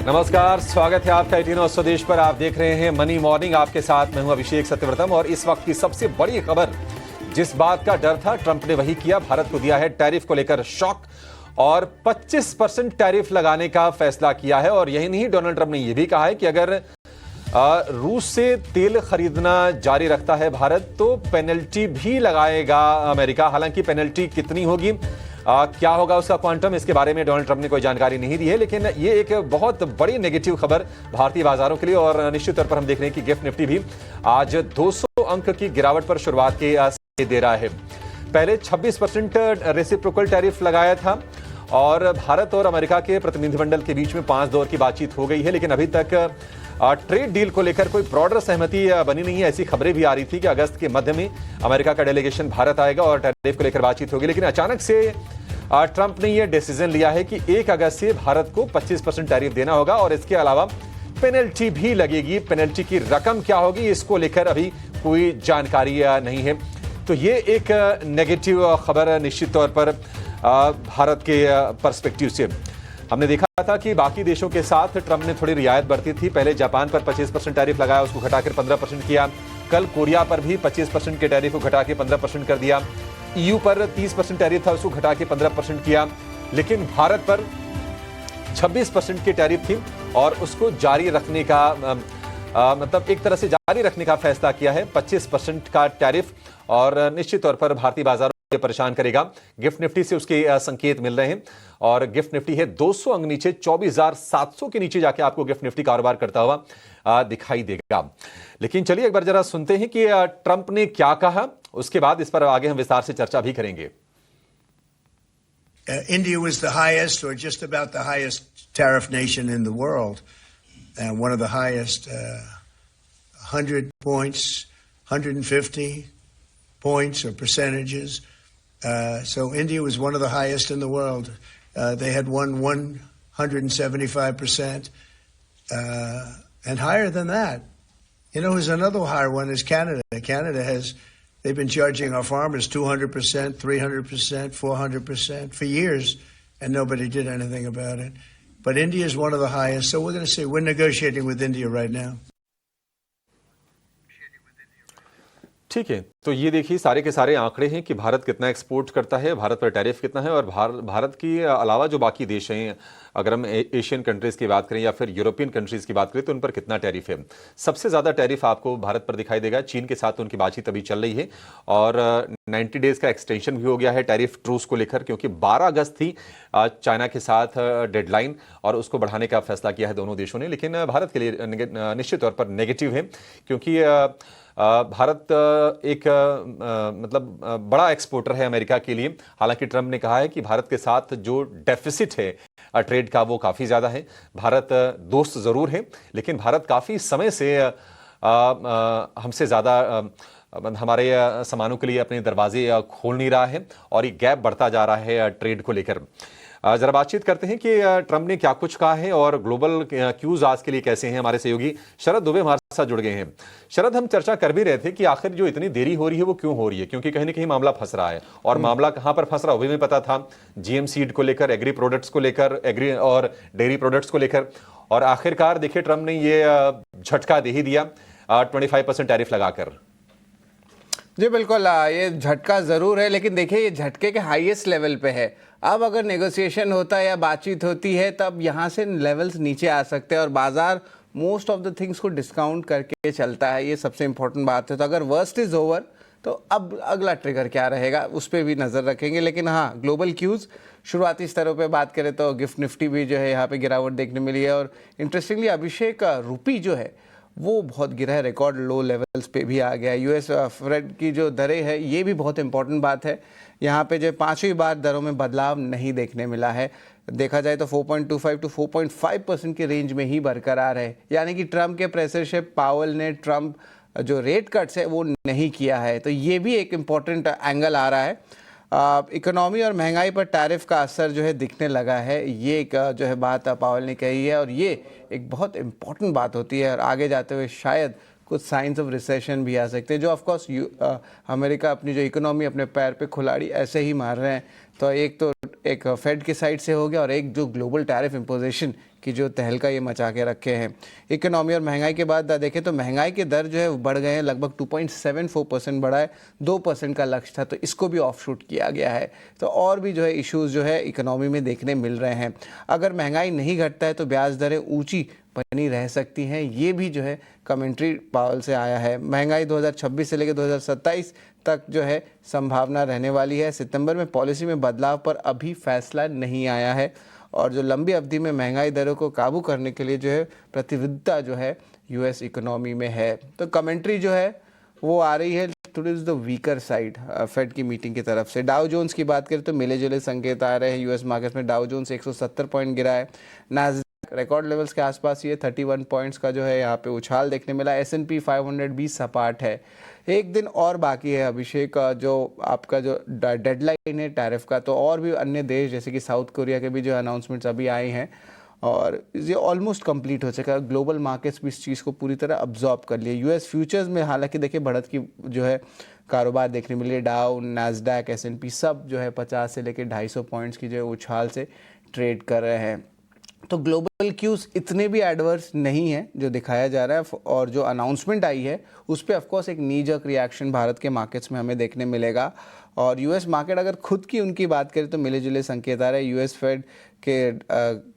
नमस्कार, स्वागत है आपका 18 और स्वदेश पर। आप देख रहे हैं मनी मॉर्निंग। आपके साथ मैं हूं अभिषेक सत्यव्रतम और इस वक्त की सबसे बड़ी खबर, जिस बात का डर था ट्रंप ने वही किया। भारत को दिया है टैरिफ को लेकर शॉक और 25% टैरिफ लगाने का फैसला किया है। और यही नहीं, डोनाल्ड ट्रंप ने यह भी कहा है कि अगर रूस से तेल खरीदना जारी रखता है भारत तो पेनल्टी भी लगाएगा अमेरिका। हालांकि पेनल्टी कितनी होगी, क्या होगा उसका क्वांटम, इसके बारे में डोनाल्ड ट्रंप ने कोई जानकारी नहीं दी है। लेकिन ये एक बहुत बड़ी नेगेटिव खबर भारतीय बाजारों के लिए। और निश्चित तौर पर हम देख रहे हैं कि गिफ्ट निफ्टी भी आज 200 अंक की गिरावट पर शुरुआत के दे रहा है। पहले 26% रेसिप्रोकल टैरिफ लगाया था और भारत और अमेरिका के प्रतिनिधिमंडल के बीच में 5 दौर की बातचीत हो गई है। लेकिन अभी तक ट्रेड डील को लेकर कोई ब्रॉडर सहमति बनी नहीं है। ऐसी खबरें भी आ रही थी कि अगस्त के मध्य में अमेरिका का डेलीगेशन भारत आएगा और टैरिफ को लेकर बातचीत होगी। लेकिन अचानक से ट्रंप ने यह डिसीजन लिया है कि 1 अगस्त से भारत को 25% टैरिफ देना होगा और इसके अलावा पेनल्टी भी लगेगी। पेनल्टी की रकम क्या होगी, इसको लेकर अभी कोई जानकारी नहीं है। तो ये एक नेगेटिव खबर निश्चित तौर पर भारत के पर्सपेक्टिव से। हमने देखा था कि बाकी देशों के साथ ट्रंप ने थोड़ी रियायत बरती थी। पहले जापान पर 25% टैरिफ लगाया, उसको घटाकर 15% किया। कल कोरिया पर भी 25% के टैरिफ को घटा के 15% कर दिया। ईयू पर 30% टैरिफ था, उसको घटा के 15% किया। लेकिन भारत पर 26% की टैरिफ थी और उसको जारी रखने का मतलब एक तरह से जारी रखने का फैसला किया है। 25% का टैरिफ और निश्चित तौर पर भारतीय बाजारों को परेशान करेगा। गिफ्ट निफ्टी से उसके संकेत मिल रहे हैं और गिफ्ट निफ्टी है 200 अंक नीचे, 24,700 के नीचे जाके आपको गिफ्ट निफ्टी कारोबार करता हुआ दिखाई देगा। लेकिन चलिए एक बार जरा सुनते हैं कि ट्रंप ने क्या कहा, उसके बाद इस पर आगे हम विस्तार से चर्चा भी करेंगे। India was the highest, or just about the highest tariff nation in the world, and one of the highest, 100 points, 150 points or percentages. So India was one of the highest in the world. They had won 175%, and higher than that. You know, who's another higher one is Canada. Canada has, they've been charging our farmers 200%, 300%, 400% for years, and nobody did anything about it. But India is one of the highest, so we're going to say we're negotiating with India right now. ठीक है, तो ये देखिए सारे के सारे आंकड़े हैं कि भारत कितना एक्सपोर्ट करता है, भारत पर टैरिफ कितना है और भारत के अलावा जो बाकी देश हैं, अगर हम एशियन कंट्रीज की बात करें या फिर यूरोपियन कंट्रीज की बात करें तो उन पर कितना टैरिफ है। सबसे ज़्यादा टैरिफ आपको भारत पर दिखाई देगा। चीन के साथ उनकी बातचीत अभी चल रही है और 90 डेज का एक्सटेंशन भी हो गया है टैरिफ ट्रूस को लेकर, क्योंकि 12 अगस्त थी चाइना के साथ डेडलाइन और उसको बढ़ाने का फैसला किया है दोनों देशों ने। लेकिन भारत के लिए निश्चित तौर पर नेगेटिव है, क्योंकि भारत एक मतलब बड़ा एक्सपोर्टर है अमेरिका के लिए। हालांकि ट्रंप ने कहा है कि भारत के साथ जो डेफिसिट है ट्रेड का वो काफ़ी ज़्यादा है। भारत दोस्त ज़रूर है, लेकिन भारत काफ़ी समय से हमसे ज़्यादा हमारे सामानों के लिए अपने दरवाजे खोल नहीं रहा है और ये गैप बढ़ता जा रहा है ट्रेड को लेकर। जरा बातचीत करते हैं कि ट्रंप ने क्या कुछ कहा है और ग्लोबल क्यूज आज के लिए कैसे हैं। हमारे सहयोगी शरद दुबे हमारे साथ जुड़ गए हैं। शरद, हम चर्चा कर भी रहे थे कि आखिर जो इतनी देरी हो रही है वो क्यों हो रही है, क्योंकि कहीं ना कहीं मामला फंस रहा है और मामला कहां पर फंस रहा है वो भी पता था। जीएम सीड को लेकर, एग्री प्रोडक्ट्स को लेकर, एग्री और डेयरी प्रोडक्ट्स को लेकर, और आखिरकार देखिए ट्रंप ने ये झटका दे ही दिया 25% टैरिफ लगाकर। जी बिल्कुल, ये झटका ज़रूर है, लेकिन देखिए ये झटके के हाईएस्ट लेवल पे है। अब अगर नेगोशिएशन होता है या बातचीत होती है तब यहाँ से लेवल्स नीचे आ सकते हैं और बाजार मोस्ट ऑफ द थिंग्स को डिस्काउंट करके चलता है। ये सबसे इंपॉर्टेंट बात है। तो अगर वर्स्ट इज़ ओवर तो अब अगला ट्रिगर क्या रहेगा उस पर भी नज़र रखेंगे। लेकिन हाँ, ग्लोबल क्यूज़ शुरुआती स्तरों पे बात करें तो गिफ्ट निफ्टी भी जो है यहाँ पे गिरावट देखने मिली है। और इंटरेस्टिंगली अभिषेक रुपी जो है वो बहुत गिरा है, रिकॉर्ड लो लेवल्स पे भी आ गया है। यूएस फेड की जो दरें है ये भी बहुत इंपॉर्टेंट बात है। यहाँ पे जो 5वीं बार दरों में बदलाव नहीं देखने मिला है। देखा जाए तो 4.25 टू 4.5% के रेंज में ही बरकरार है। यानी कि ट्रंप के प्रेशरशिप पावल ने ट्रंप जो रेट कट्स है वो नहीं किया है। तो ये भी एक इम्पॉर्टेंट एंगल आ रहा है। इकोनॉमी और महंगाई पर टैरिफ का असर जो है दिखने लगा है। ये एक जो है बात पावल ने कही है और ये एक बहुत इम्पॉर्टेंट बात होती है। और आगे जाते हुए शायद कुछ साइंस ऑफ रिसेशन भी आ सकते हैं, जो ऑफ कोर्स अमेरिका अपनी जो इकोनॉमी अपने पैर पे खुलाड़ी ऐसे ही मार रहे हैं। तो एक फेड की साइड से हो गया और एक जो ग्लोबल टैरिफ इम्पोजिशन कि जो तहलका ये मचा के रखे हैं। इकोनॉमी और महंगाई के बाद देखें तो महंगाई के दर जो है बढ़ गए हैं, लगभग 2.74% बढ़ा है, 2% का लक्ष्य था, तो इसको भी ऑफ शूट किया गया है। तो और भी जो है इश्यूज जो है इकोनॉमी में देखने मिल रहे हैं। अगर महंगाई नहीं घटता है तो ब्याज दरें ऊंची बनी रह सकती हैं, ये भी जो है कमेंट्री पावल से आया है। महंगाई 2026 से लेकर 2027 तक जो है संभावना रहने वाली है। सितंबर में पॉलिसी में बदलाव पर अभी फैसला नहीं आया है, और जो लंबी अवधि में महंगाई दरों को काबू करने के लिए जो है प्रतिबद्धता जो है यूएस इकोनॉमी में है। तो कमेंट्री जो है वो आ रही है today's the weaker side Fed की मीटिंग की तरफ से। डाउ जोन्स की बात करें तो मिले जुले संकेत आ रहे हैं यूएस मार्केट में। डाउ जोन्स 170 पॉइंट गिरा है, नास्डैक रिकॉर्ड लेवल्स के आसपास ये 31 पॉइंट्स का जो है यहाँ पे उछाल देखने मिला। S&P 500 भी सपाट है। एक दिन और बाकी है अभिषेक, जो आपका जो डेडलाइन है टैरिफ का, तो और भी अन्य देश जैसे कि साउथ कोरिया के भी जो अनाउंसमेंट्स अभी आए हैं और ये ऑलमोस्ट कंप्लीट हो चुका है। ग्लोबल मार्केट्स भी इस चीज़ को पूरी तरह अब्जॉर्ब कर लिए। यूएस फ्यूचर्स में हालांकि देखिए बढ़त की जो है कारोबार देखने मिले। डाउ, नास्डैक, S&P सब जो है 50 से लेकर 250 पॉइंट्स की जो है उछाल से ट्रेड कर रहे हैं। तो ग्लोबल क्यूज इतने भी एडवर्स नहीं है जो दिखाया जा रहा है, और जो अनाउंसमेंट आई है उस पर ऑफकोर्स एक नी जर्क रिएक्शन भारत के मार्केट्स में हमें देखने मिलेगा। और यूएस मार्केट अगर खुद की उनकी बात करें तो मिले जुले संकेत आ रहे हैं। यूएस फेड के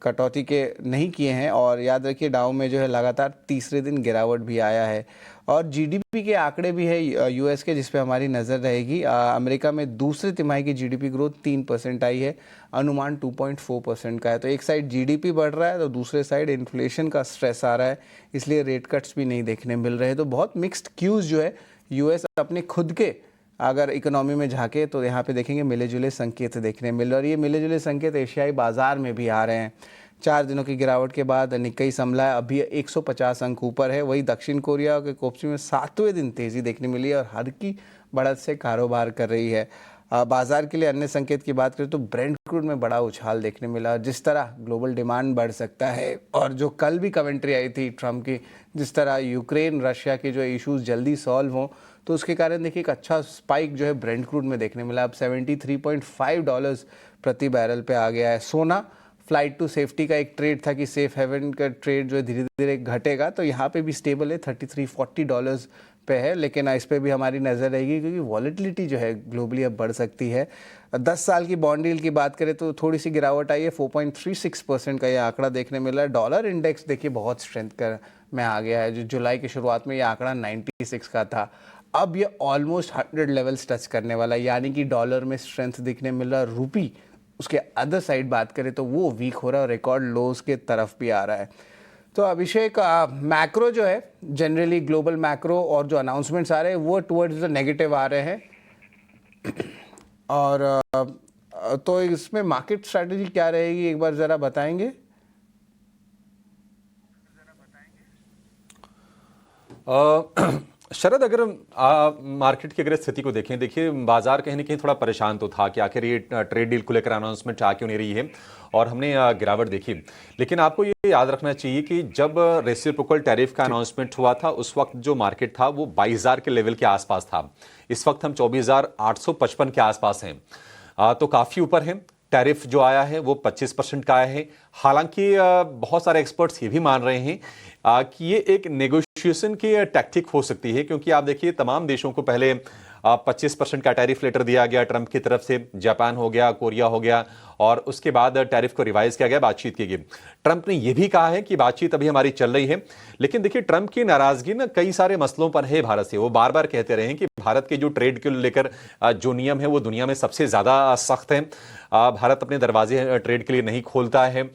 कटौती के नहीं किए हैं, और याद रखिए डाउ में जो है लगातार तीसरे दिन गिरावट भी आया है। और जीडीपी के आंकड़े भी है यूएस के जिस पे हमारी नज़र रहेगी। अमेरिका में दूसरे तिमाही की जीडीपी ग्रोथ 3% आई है, अनुमान 2.4% का है। तो एक साइड जीडीपी बढ़ रहा है तो दूसरे साइड इन्फ्लेशन का स्ट्रेस आ रहा है, इसलिए रेट कट्स भी नहीं देखने मिल रहे हैं। तो बहुत मिक्स्ड क्यूज जो है यूएस अपने खुद के अगर इकोनॉमी में झांके तो यहाँ पे देखेंगे मिले जुले संकेत देखने मिल रहे, और ये मिले जुले संकेत एशियाई बाजार में भी आ रहे हैं। 4 दिनों की गिरावट के बाद निक्केई समला अभी 150 अंक ऊपर है। वही दक्षिण कोरिया के कोप्सी में 7वें दिन तेजी देखने मिली है और हर की बढ़त से कारोबार कर रही है। बाजार के लिए अन्य संकेत की बात करें तो ब्रेंट क्रूड में बड़ा उछाल देखने मिला। जिस तरह ग्लोबल डिमांड बढ़ सकता है, और जो कल भी कमेंट्री आई थी ट्रम्प की, जिस तरह यूक्रेन रशिया के जो इश्यूज जल्दी सॉल्व हों तो उसके कारण देखिए एक अच्छा स्पाइक जो है ब्रेंट क्रूड में देखने मिला। अब $73.5 प्रति बैरल पे आ गया है। सोना फ्लाइट टू सेफ्टी का एक ट्रेड था कि सेफ हेवन का ट्रेड जो है धीरे धीरे घटेगा, तो यहाँ पे भी स्टेबल है, $33-40 पे है, लेकिन इस पे भी हमारी नज़र रहेगी क्योंकि वॉलेटिलिटी जो है ग्लोबली अब बढ़ सकती है। 10 साल की बॉन्ड डील की बात करें तो थोड़ी सी गिरावट आई है, 4.36% का ये आंकड़ा देखने मिला है। डॉलर इंडेक्स देखिए बहुत स्ट्रेंथ कर में आ गया है। जो जुलाई की शुरुआत में ये आंकड़ा 96 का था, अब ये ऑलमोस्ट 100 लेवल्स टच करने वाला है, यानी कि डॉलर में स्ट्रेंथ दिखने मिल रहा है। रूपी उसके अदर साइड बात करें तो वो वीक हो रहा है और रिकॉर्ड लोज के तरफ भी आ रहा है। तो अभिषेक, मैक्रो जो है जनरली ग्लोबल मैक्रो और जो अनाउंसमेंट्स आ रहे हैं वो टुवर्ड्स द नेगेटिव आ रहे हैं, और तो इसमें मार्केट स्ट्रैटेजी क्या रहेगी एक बार ज़रा बताएंगे? शरद, अगर मार्केट की अगर स्थिति को देखें, देखिए बाजार कहीं ना कहीं थोड़ा परेशान तो था कि आखिर ये ट्रेड डील को लेकर अनाउंसमेंट आ क्यों नहीं रही है, और हमने गिरावट देखी। लेकिन आपको ये याद रखना चाहिए कि जब रेसिप्रोकल टैरिफ का अनाउंसमेंट हुआ था उस वक्त जो मार्केट था वो 22,000 के लेवल के आसपास था। इस वक्त हम 24,855 के आसपास हैं, तो काफ़ी ऊपर है। टैरिफ जो आया है वो 25% का आया है। हालांकि बहुत सारे एक्सपर्ट्स ये भी मान रहे हैं कि ये एक नेगोशिएशन की टैक्टिक हो सकती है, क्योंकि आप देखिए तमाम देशों को पहले 25% का टैरिफ लेटर दिया गया ट्रंप की तरफ से, जापान हो गया, कोरिया हो गया, और उसके बाद टैरिफ को रिवाइज किया गया, बातचीत की गई। ट्रंप ने यह भी कहा है कि बातचीत अभी हमारी चल रही है, लेकिन देखिए ट्रंप की नाराजगी ना कई सारे मसलों पर है भारत से। वो बार बार कहते रहे हैं कि भारत के जो ट्रेड को लेकर जो नियम है वो दुनिया में सबसे ज्यादा सख्त है। भारत अपने दरवाजे ट्रेड के लिए नहीं खोलता है,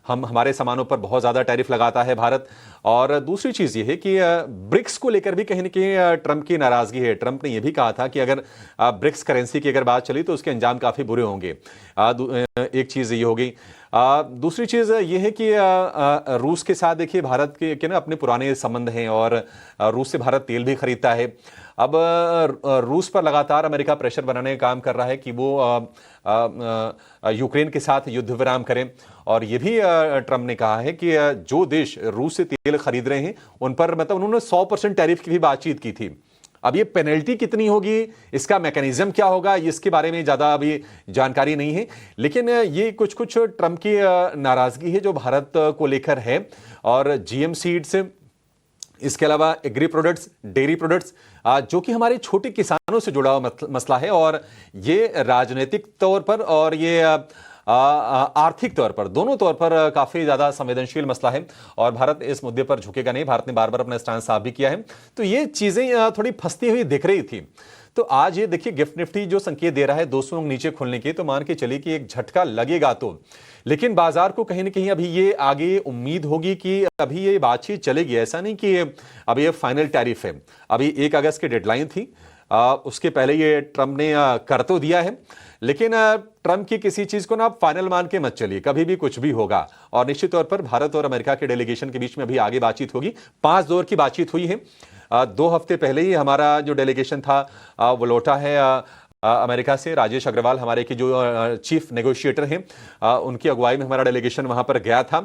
हमारे सामानों पर बहुत ज़्यादा टैरिफ लगाता है भारत। और दूसरी चीज़ ये है कि ब्रिक्स को लेकर भी कहीं ना कहीं ट्रंप की नाराज़गी है। ट्रंप ने यह भी कहा था कि अगर ब्रिक्स करेंसी की अगर बात चली तो उसके अंजाम काफ़ी बुरे होंगे। एक चीज़ ये हो गई। दूसरी चीज़ ये है कि रूस के साथ देखिए भारत के ना अपने पुराने संबंध हैं, और रूस से भारत तेल भी खरीदता है। अब रूस पर लगातार अमेरिका प्रेशर बनाने का काम कर रहा है कि वो यूक्रेन के साथ युद्ध विराम करें, और ये भी ट्रंप ने कहा है कि जो देश रूस से तेल खरीद रहे हैं उन पर मतलब उन्होंने 100% टैरिफ की भी बातचीत की थी। अब ये पेनल्टी कितनी होगी, इसका मैकेनिज्म क्या होगा, इसके बारे में ज़्यादा अभी जानकारी नहीं है। लेकिन ये कुछ कुछ ट्रंप की नाराज़गी है जो भारत को लेकर है। और जीएम सीड्स, इसके अलावा एग्री प्रोडक्ट्स, डेयरी प्रोडक्ट्स, जो कि हमारे छोटे किसानों से जुड़ा हुआ मसला है, और ये राजनीतिक तौर पर और ये आर्थिक तौर पर, दोनों तौर पर काफी ज्यादा संवेदनशील मसला है। और भारत इस मुद्दे पर झुकेगा नहीं। भारत ने बार बार अपना स्टैंड साफ भी किया है। तो ये चीजें थोड़ी फंसती हुई दिख रही थी। तो आज ये देखिए गिफ्ट निफ्टी जो संकेत दे रहा है 200 अंक नीचे खुलने की, तो मान के चलिए कि एक झटका लगेगा तो, लेकिन बाजार को कहीं ना कहीं अभी ये आगे उम्मीद होगी कि अभी ये बातचीत चलेगी। ऐसा नहीं कि अभी ये फाइनल टैरिफ है। अभी 1 अगस्त की डेडलाइन थी, उसके पहले ये ट्रंप ने कर तो दिया है, लेकिन ट्रंप की किसी चीज को ना आप फाइनल मान के मत चलिए, कभी भी कुछ भी होगा। और निश्चित तौर पर भारत और अमेरिका के डेलीगेशन के बीच में अभी आगे बातचीत होगी। 5 दौर की बातचीत हुई है। 2 हफ्ते पहले ही हमारा जो डेलीगेशन था वो लौटा है अमेरिका से। राजेश अग्रवाल हमारे की जो चीफ नेगोशिएटर हैं, उनकी अगुवाई में हमारा डेलीगेशन वहां पर गया था।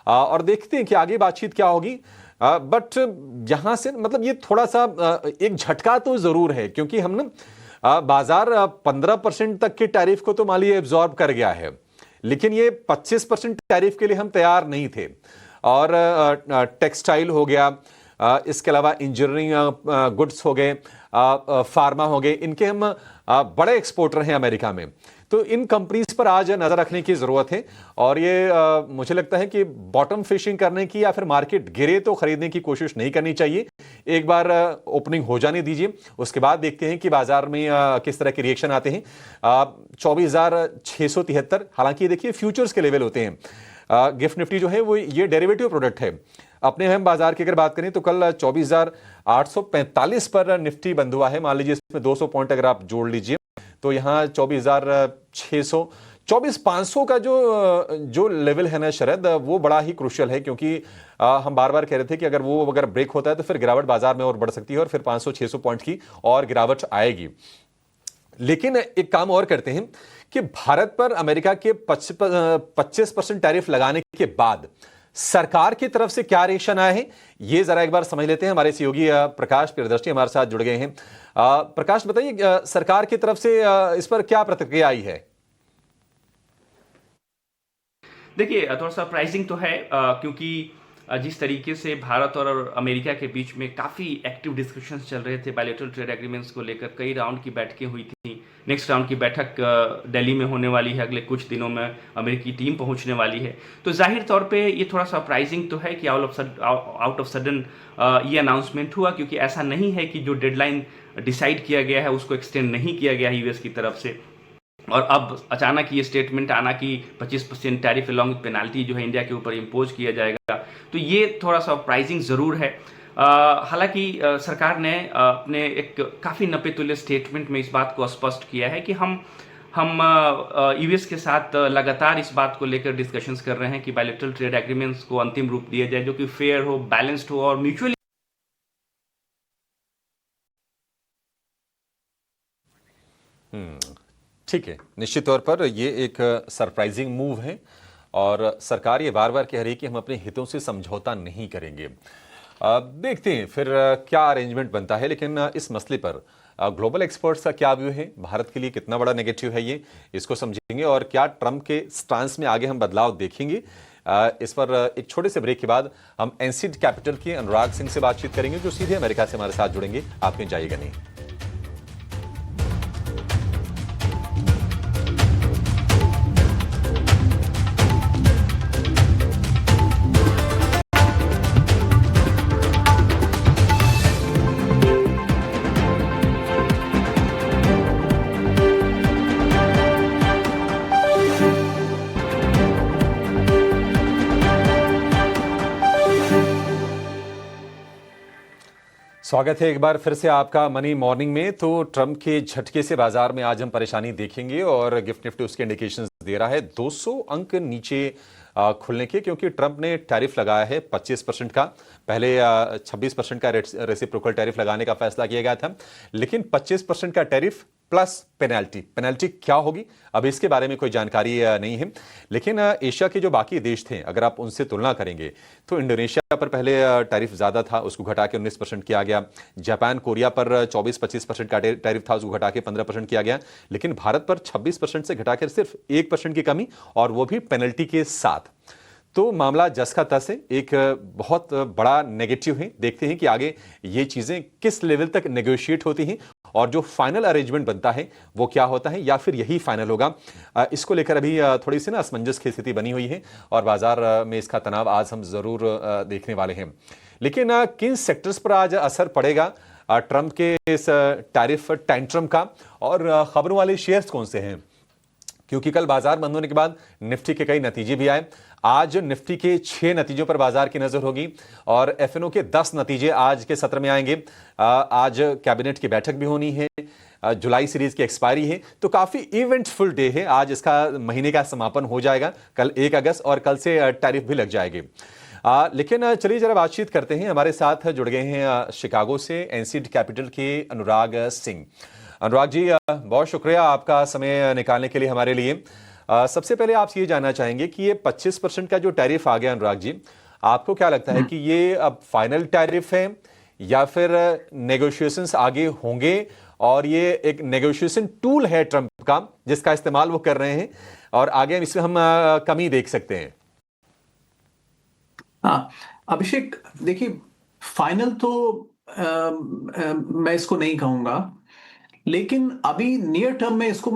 और देखते हैं कि आगे बातचीत क्या होगी। बट यहां से मतलब ये थोड़ा सा एक झटका तो जरूर है, क्योंकि हम ना बाजार 15% तक के टैरिफ को तो मान लीजिए एब्जॉर्ब कर गया है, लेकिन ये 25% टैरिफ के लिए हम तैयार नहीं थे। और टेक्सटाइल हो गया, इसके अलावा इंजीनियरिंग गुड्स हो गए, फार्मा हो गए, इनके हम बड़े एक्सपोर्टर हैं अमेरिका में। तो इन कंपनीज पर आज नजर रखने की जरूरत है। और ये मुझे लगता है कि बॉटम फिशिंग करने की या फिर मार्केट गिरे तो खरीदने की कोशिश नहीं करनी चाहिए। एक बार ओपनिंग हो जाने दीजिए, उसके बाद देखते हैं कि बाजार में किस तरह के रिएक्शन आते हैं। 24,673, हालांकि देखिए फ्यूचर्स के लेवल होते हैं। गिफ्ट निफ्टी जो है वो ये डेरिवेटिव प्रोडक्ट है। अपने हम बाजार की अगर बात करें तो कल 24,845 पर निफ्टी बंद हुआ है। मान लीजिए इसमें 200 पॉइंट अगर आप जोड़ लीजिए तो यहाँ 24,600, 24,500 का जो लेवल है ना शरद, वो बड़ा ही क्रूशियल है। क्योंकि हम बार बार कह रहे थे कि अगर ब्रेक होता है तो फिर गिरावट बाजार में और बढ़ सकती है और फिर 500-600 पॉइंट की और गिरावट आएगी। लेकिन एक काम और करते हैं कि भारत पर अमेरिका के 25% टैरिफ लगाने के बाद सरकार की तरफ से क्या रिएक्शन आए हैं, ये जरा एक बार समझ लेते हैं। हमारे सहयोगी प्रकाश प्रियदर्शी हमारे साथ जुड़ गए हैं। प्रकाश बताइए, सरकार की तरफ से इस पर क्या प्रतिक्रिया आई है? देखिए, थोड़ा सरप्राइजिंग तो है, क्योंकि जिस तरीके से भारत और अमेरिका के बीच में काफ़ी एक्टिव डिस्कशंस चल रहे थे बायलैटरल ट्रेड एग्रीमेंट्स को लेकर, कई राउंड की बैठकें हुई थी। नेक्स्ट राउंड की बैठक दिल्ली में होने वाली है, अगले कुछ दिनों में अमेरिकी टीम पहुंचने वाली है। तो जाहिर तौर पे ये थोड़ा सरप्राइजिंग तो है कि आउट ऑफ सडन ये अनाउंसमेंट हुआ, क्योंकि ऐसा नहीं है कि जो डेडलाइन डिसाइड किया गया है उसको एक्सटेंड नहीं किया गया है यूएस की तरफ से। और अब अचानक ये स्टेटमेंट आना कि 25% टैरिफ अलॉन्ग विद पेनाल्टी जो है इंडिया के ऊपर इम्पोज किया जाएगा, तो ये थोड़ा सरप्राइजिंग ज़रूर है। हालांकि सरकार ने अपने एक काफ़ी नपेतुल्य स्टेटमेंट में इस बात को स्पष्ट किया है कि हम यूएस के साथ लगातार इस बात को लेकर डिस्कशंस कर रहे हैं कि बायलैटरल ट्रेड एग्रीमेंट्स को अंतिम रूप दिया जाए, जो कि फेयर हो, बैलेंस्ड हो और म्यूचुअली। ठीक है, निश्चित तौर पर ये एक सरप्राइजिंग मूव है और सरकार ये बार बार कह रही है कि हम अपने हितों से समझौता नहीं करेंगे। देखते हैं फिर क्या अरेंजमेंट बनता है। लेकिन इस मसले पर ग्लोबल एक्सपर्ट्स का क्या व्यू है, भारत के लिए कितना बड़ा नेगेटिव है ये, इसको समझेंगे। और क्या ट्रंप के स्टांस में आगे हम बदलाव देखेंगे, इस पर एक छोटे से ब्रेक के बाद हम एनसीड कैपिटल के अनुराग सिंह से बातचीत करेंगे, जो सीधे अमेरिका से हमारे साथ जुड़ेंगे। आप कहीं जाइएगा नहीं। स्वागत है एक बार फिर से आपका मनी मॉर्निंग में। तो ट्रंप के झटके से बाजार में आज हम परेशानी देखेंगे और गिफ्ट निफ्टी उसके इंडिकेशंस दे रहा है 200 अंक नीचे खुलने के, क्योंकि ट्रंप ने टैरिफ लगाया है 25% का। पहले 26% का रेसिप्रोकल टैरिफ लगाने का फैसला किया गया था, लेकिन 25% का टैरिफ प्लस पेनल्टी। पेनल्टी क्या होगी अब इसके बारे में कोई जानकारी नहीं है, लेकिन एशिया के जो बाकी देश थे अगर आप उनसे तुलना करेंगे तो इंडोनेशिया पर पहले टैरिफ ज़्यादा था, उसको घटा के 19% किया गया। जापान कोरिया पर 24-25% का टैरिफ था, उसको घटा के 15% किया गया। लेकिन भारत पर 26% से घटाकर सिर्फ 1% की कमी, और वो भी पेनल्टी के साथ। तो मामला जस का तस है, एक बहुत बड़ा नेगेटिव है। देखते हैं कि आगे ये चीजें किस लेवल तक नेगोशिएट होती हैं और जो फाइनल अरेंजमेंट बनता है वो क्या होता है, या फिर यही फाइनल होगा। इसको लेकर अभी थोड़ी सी ना असमंजस की स्थिति बनी हुई है और बाजार में इसका तनाव आज हम जरूर देखने वाले हैं। लेकिन किन सेक्टर्स पर आज असर पड़ेगा ट्रंप के इस टैरिफ टेंट्रम का, और खबरों वाले शेयर्स कौन से हैं, क्योंकि कल बाजार बंद होने के बाद निफ्टी के कई नतीजे भी आए। आज निफ्टी के 6 नतीजों पर बाजार की नजर होगी और एफएनओ के 10 नतीजे आज के सत्र में आएंगे। आज कैबिनेट की बैठक भी होनी है, जुलाई सीरीज की एक्सपायरी है, तो काफी इवेंटफुल डे है। आज इसका महीने का समापन हो जाएगा कल 1 अगस्त, और कल से टैरिफ भी लग जाएंगे। लेकिन चलिए जरा बातचीत करते हैं। हमारे साथ जुड़ गए हैं शिकागो से एनसीड कैपिटल के अनुराग सिंह। अनुराग जी, बहुत शुक्रिया आपका समय निकालने के लिए हमारे लिए। सबसे पहले आपसे ये जानना चाहेंगे कि ये 25% का जो टैरिफ आ गया, अनुराग जी, आपको क्या लगता है कि ये अब फाइनल टैरिफ है या फिर नेगोशिएशंस आगे होंगे, और ये एक नेगोशिएशन टूल है ट्रंप का जिसका इस्तेमाल वो कर रहे हैं, और आगे इसमें हम कमी देख सकते हैं? हाँ अभिषेक, देखिए फाइनल तो मैं इसको नहीं कहूंगा, लेकिन अभी नियर टर्म में इसको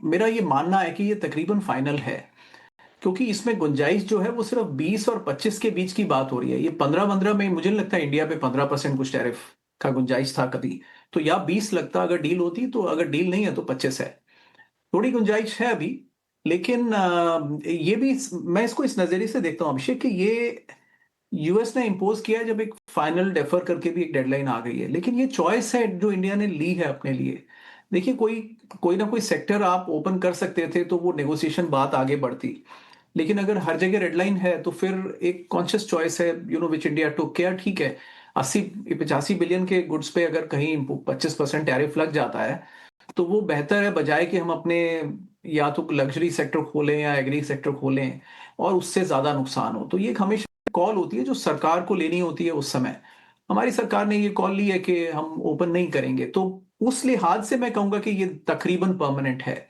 मेरा ये मानना है कि ये तकरीबन फाइनल है, क्योंकि इसमें गुंजाइश जो है वो सिर्फ 20 और 25 के बीच की बात हो रही है। ये 15 में मुझे नहीं लगता इंडिया पे 15% कुछ टैरिफ का गुंजाइश था कभी, तो या 20 लगता अगर डील होती, तो अगर डील नहीं है तो 25 है। थोड़ी गुंजाइश है अभी, लेकिन ये भी मैं इसको इस नजरिए से देखता हूँ अभिषेक कि ये यूएस ने इंपोज किया जब एक फाइनल डेफर करके भी एक डेडलाइन आ गई है, लेकिन ये चॉइस है जो इंडिया ने ली है अपने लिए। देखिए कोई ना कोई सेक्टर आप ओपन कर सकते थे तो वो नेगोशिएशन बात आगे बढ़ती, लेकिन अगर हर जगह रेडलाइन है तो फिर एक कॉन्शियस चॉइस है विच इंडिया टुक केयर। ठीक है, 80-85 बिलियन के गुड्स पे अगर कहीं 25% टैरिफ लग जाता है तो वो बेहतर है, बजाय कि हम अपने या तो लग्जरी सेक्टर खोलें या एग्री सेक्टर खोलें और उससे ज्यादा नुकसान हो। तो ये एक हमेशा कॉल होती है जो सरकार को लेनी होती है। उस समय हमारी सरकार ने ये कॉल ली है कि हम ओपन नहीं करेंगे, तो उस लिहाज से मैं कहूंगा कि ये तकरीबन परमानेंट है।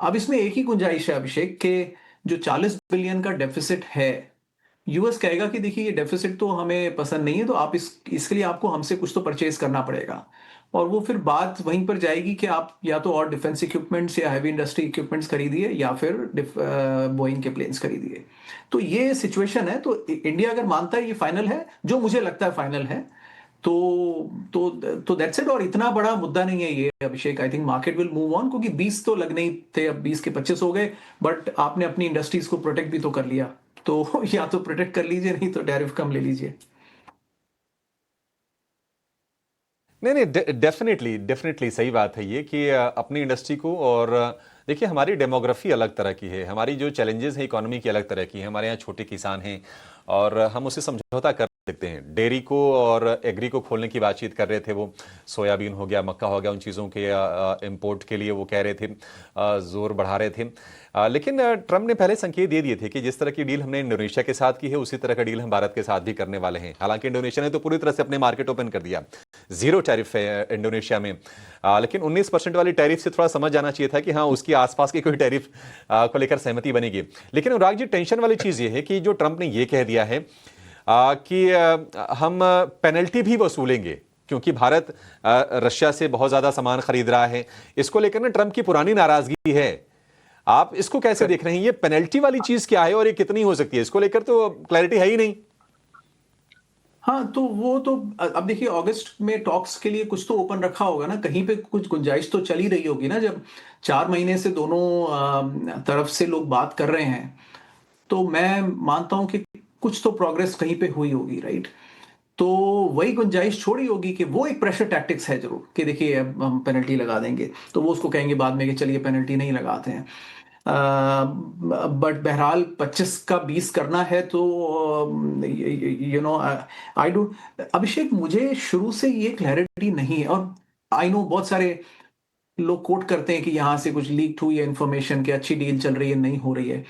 अब इसमें एक ही गुंजाइश है अभिषेक के जो 40 बिलियन का डेफिसिट है, यूएस कहेगा कि देखिए ये डेफिसिट तो हमें पसंद नहीं है, तो आप इसके लिए आपको हमसे कुछ तो परचेज करना पड़ेगा, और वो फिर बात वहीं पर जाएगी कि आप या तो और डिफेंस इक्विपमेंट्स या हैवी इंडस्ट्री इक्विपमेंट्स खरीदिए या फिर बोइंग के प्लेन्स खरीदिए। तो ये सिचुएशन है। तो इंडिया अगर मानता है ये फाइनल है, जो मुझे लगता है फाइनल है, तो दैट्स इट। और इतना बड़ा मुद्दा नहीं है ये Abhishek. I think market will move on, क्योंकि 20 तो लगने ही थे, अब 20 के 25 हो गए, बट आपने अपनी इंडस्ट्रीज को प्रोटेक्ट भी तो कर लिया, तो या तो प्रोटेक्ट कर लीजिए, नहीं तो टैरिफ कम ले लीजिए। नहीं, डेफिनेटली सही बात है ये कि अपनी इंडस्ट्री को, और देखिए हमारी डेमोग्राफी अलग तरह की है, हमारी जो चैलेंजेस है इकोनॉमी की अलग तरह की है। हमारे यहाँ छोटे किसान हैं और हम उसे समझौता कर सकते हैं। डेयरी को और एग्री को खोलने की बातचीत कर रहे थे, वो सोयाबीन हो गया, मक्का हो गया, उन चीज़ों के इंपोर्ट के लिए वो कह रहे थे, जोर बढ़ा रहे थे। लेकिन ट्रंप ने पहले संकेत दे दिए थे कि जिस तरह की डील हमने इंडोनेशिया के साथ की है उसी तरह का डील हम भारत के साथ भी करने वाले हैं। हालांकि इंडोनेशिया ने तो पूरी तरह से अपने मार्केट ओपन कर दिया, 0 टैरिफ है इंडोनेशिया में, लेकिन 19% वाली टैरिफ से थोड़ा समझ जाना चाहिए था कि हाँ उसकी आसपास की कोई टैरिफ को लेकर सहमति बनेगी। लेकिन अनुराग जी, टेंशन वाली चीज ये है कि जो ट्रंप ने ये कह दिया है कि हम पेनल्टी भी वसूलेंगे, क्योंकि भारत रशिया से बहुत ज्यादा सामान खरीद रहा है। इसको लेकर ना ट्रंप की पुरानी नाराजगी है। आप इसको कैसे देख रहे हैं? ये पेनल्टी वाली चीज क्या है और ये कितनी हो सकती है? इसको लेकर तो क्लैरिटी है ही नहीं। हाँ, तो वो तो अब देखिए अगस्त में टॉक्स के लिए कुछ तो ओपन रखा होगा ना, कहीं पे कुछ गुंजाइश तो चली रही होगी ना। जब 4 महीने से दोनों तरफ से लोग बात कर रहे हैं, तो मैं मानता हूं कि कुछ तो प्रोग्रेस कहीं पे हुई होगी, राइट। तो वही गुंजाइश छोड़ी होगी कि वो एक प्रेशर टैक्टिक्स है जरूर, कि देखिए अब हम पेनल्टी लगा देंगे, तो वो उसको कहेंगे बाद में कि चलिए पेनल्टी नहीं लगाते हैं। बट बहरहाल 25 का 20 करना है तो आई डोंट, अभिषेक मुझे शुरू से ये क्लैरिटी नहीं है, और आई नो बहुत सारे लोग कोट करते हैं कि यहां से कुछ लीक हुई है इन्फॉर्मेशन कि अच्छी डील चल रही है, नहीं हो रही है।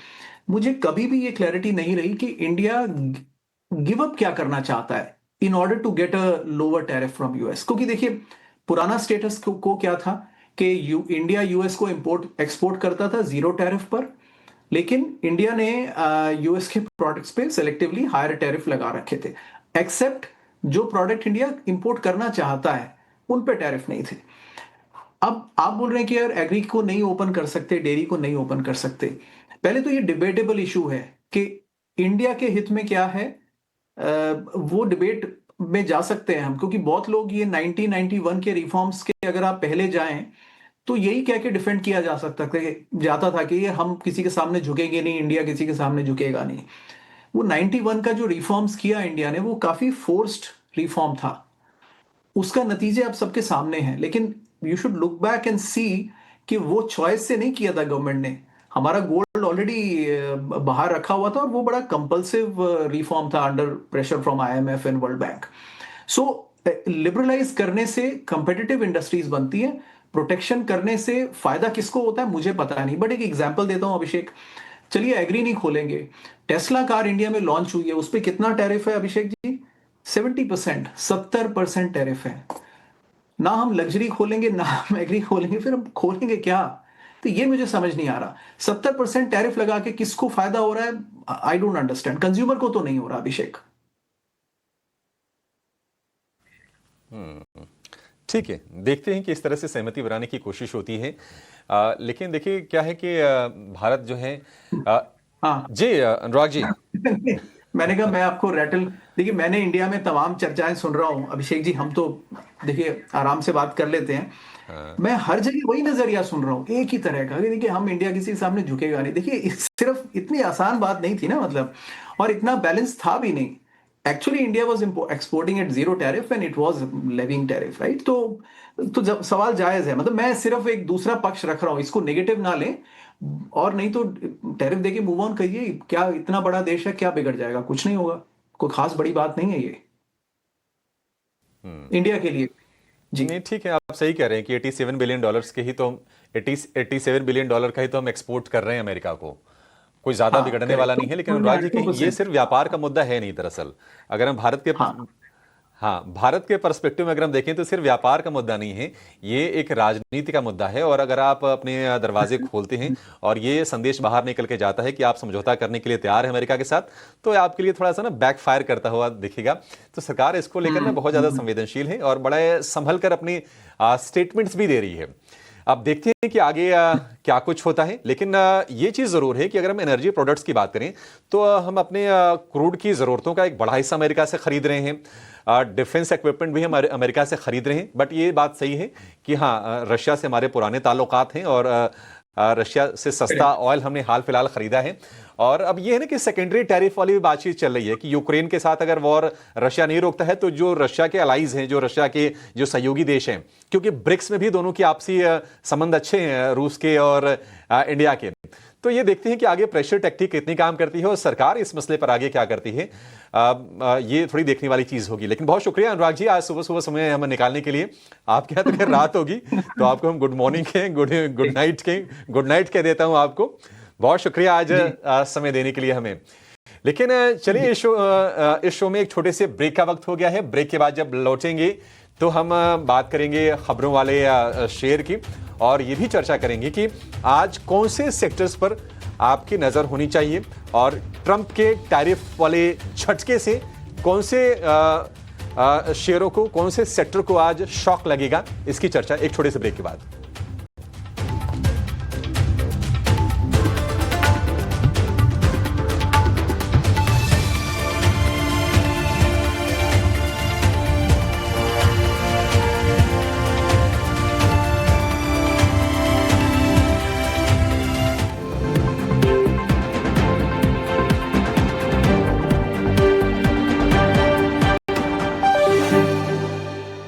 मुझे कभी भी ये क्लैरिटी नहीं रही कि इंडिया गिव अप क्या करना चाहता है in order to get a lower tariff from US. क्योंकि देखिए पुराना स्टेटस को क्या था कि इंडिया यूएस को इंपोर्ट एक्सपोर्ट करता था 0 टैरिफ पर, लेकिन इंडिया ने यूएस के प्रोडक्ट्स पे सेलेक्टिवली हायर टैरिफ लगा रखे थे, एक्सेप्ट जो प्रोडक्ट इंडिया इंपोर्ट करना चाहता है उन पे टैरिफ नहीं थे। अब आप बोल रहे हैं कि यार एग्री को नहीं ओपन कर सकते, डेयरी को नहीं ओपन कर सकते। पहले तो ये डिबेटेबल इशू है कि इंडिया के हित में क्या है, वो डिबेट में जा सकते हैं हम, क्योंकि बहुत लोग ये 1991 के रिफॉर्म्स के अगर आप पहले जाएं तो यही कह के डिफेंड किया जाता था कि ये हम किसी के सामने झुकेंगे नहीं, इंडिया किसी के सामने झुकेगा नहीं। वो 91 का जो रिफॉर्म्स किया इंडिया ने वो काफी फोर्स्ड रिफॉर्म था, उसका नतीजे अब सबके सामने हैं। लेकिन you should look back and see कि वो चॉइस से नहीं किया था गवर्नमेंट ने। हमारा गोल्ड ऑलरेडी बाहर रखा हुआ था और वो बड़ा कंपल्सिव रिफॉर्म था under pressure from IMF and world bank. So liberalise करने से कंपेटिटिव इंडस्ट्रीज बनती है, प्रोटेक्शन करने से फायदा किसको होता है मुझे पता नहीं, बट एक एग्जांपल देता हूं अभिषेक। चलिए एग्री नहीं खोलेंगे, टेस्ला कार इंडिया में लॉन्च हुई है, उस पर कितना टैरिफ है अभिषेक जी? 70%, 70% टैरिफ है। ना हम लग्जरी खोलेंगे ना हम एग्री खोलेंगे, फिर हम खोलेंगे क्या? तो ये मुझे समझ नहीं आ रहा, 70% टैरिफ लगा के किसको फायदा हो रहा है? I don't understand. कंज्यूमर को तो नहीं हो रहा अभिषेक। ठीक है, देखते हैं कि इस तरह से सहमति बनाने की कोशिश होती है। लेकिन देखिए क्या है कि भारत जो है हाँ जी अनुराग जी मैंने कहा मैं आपको रैटल, देखिए मैंने इंडिया में तमाम चर्चाएं सुन रहा हूं अभिषेक जी, हम तो देखिए आराम से बात कर लेते हैं। मैं हर जगह वही नजरिया सुन रहा हूं एक ही तरह का कि देखिए हम इंडिया किसी के सामने झुकेगा नहीं। देखिए सिर्फ इतनी आसान बात नहीं थी ना, मतलब, और इतना बैलेंस था भी नहीं। Actually India was exporting at 0 tariff and it was levying tariff, right? तो जब सवाल जायज है, मतलब मैं सिर्फ एक दूसरा पक्ष रख रहा हूं, इसको नेगेटिव ना लें, और नहीं तो टैरिफ देके मूव ऑन करिए। क्या इतना बड़ा देश है, क्या बिगड़ जाएगा? कुछ नहीं होगा, कोई खास बड़ी बात नहीं है ये इंडिया के लिए। जी नहीं, ठीक है, आप सही कह रहे हैं कि $87 बिलियन के ही तो 87 बिलियन डॉलर का ही तो हम एक्सपोर्ट कर रहे हैं अमेरिका को, कोई ज्यादा बिगड़ने वाला नहीं है। लेकिन अनुराग जी कि ये सिर्फ व्यापार का मुद्दा है नहीं, दरअसल अगर हम भारत के पर्सपेक्टिव में अगर हम देखें तो सिर्फ व्यापार का मुद्दा नहीं है, ये एक राजनीति का मुद्दा है। और अगर आप अपने दरवाजे खोलते हैं और ये संदेश बाहर निकल के जाता है कि आप समझौता करने के लिए तैयार हैं अमेरिका के साथ, तो आपके लिए थोड़ा सा ना बैकफायर करता हुआ दिखेगा। तो सरकार इसको लेकर ना बहुत ज्यादा संवेदनशील है और बड़ा संभल कर अपनी स्टेटमेंट्स भी दे रही है। अब देखते हैं कि आगे क्या कुछ होता है। लेकिन ये चीज़ ज़रूर है कि अगर हम एनर्जी प्रोडक्ट्स की बात करें तो हम अपने क्रूड की ज़रूरतों का एक बड़ा हिस्सा अमेरिका से ख़रीद रहे हैं, डिफेंस इक्विपमेंट भी हम अमेरिका से ख़रीद रहे हैं। बट ये बात सही है कि हाँ, रशिया से हमारे पुराने ताल्लुकात हैं और रशिया से सस्ता ऑयल हमने हाल फिलहाल ख़रीदा है। और अब ये है ना कि सेकेंडरी टैरिफ वाली भी बातचीत चल रही है कि यूक्रेन के साथ अगर वॉर रशिया नहीं रोकता है तो जो रशिया के अलाइज हैं, जो रशिया के जो सहयोगी देश हैं, क्योंकि ब्रिक्स में भी दोनों की आपसी संबंध अच्छे हैं, रूस के और इंडिया के, तो ये देखते हैं कि आगे प्रेशर टैक्टिक कितनी काम करती है और सरकार इस मसले पर आगे क्या करती है। ये थोड़ी देखने वाली चीज होगी। लेकिन बहुत शुक्रिया अनुराग जी, आज सुबह सुबह समय हमें निकालने के लिए। आपके यहाँ तो खैर रात होगी तो आपको हम गुड मॉर्निंग के गुड नाइट कह देता हूँ आपको। बहुत शुक्रिया आज समय देने के लिए हमें। लेकिन चलिए इस शो में एक छोटे से ब्रेक का वक्त हो गया है। ब्रेक के बाद जब लौटेंगे तो हम बात करेंगे खबरों वाले शेयर की और ये भी चर्चा करेंगे कि आज कौन से सेक्टर्स पर आपकी नज़र होनी चाहिए और ट्रंप के टैरिफ वाले झटके से कौन से शेयरों को, कौन से सेक्टर को आज शॉक लगेगा। इसकी चर्चा एक छोटे से ब्रेक के बाद।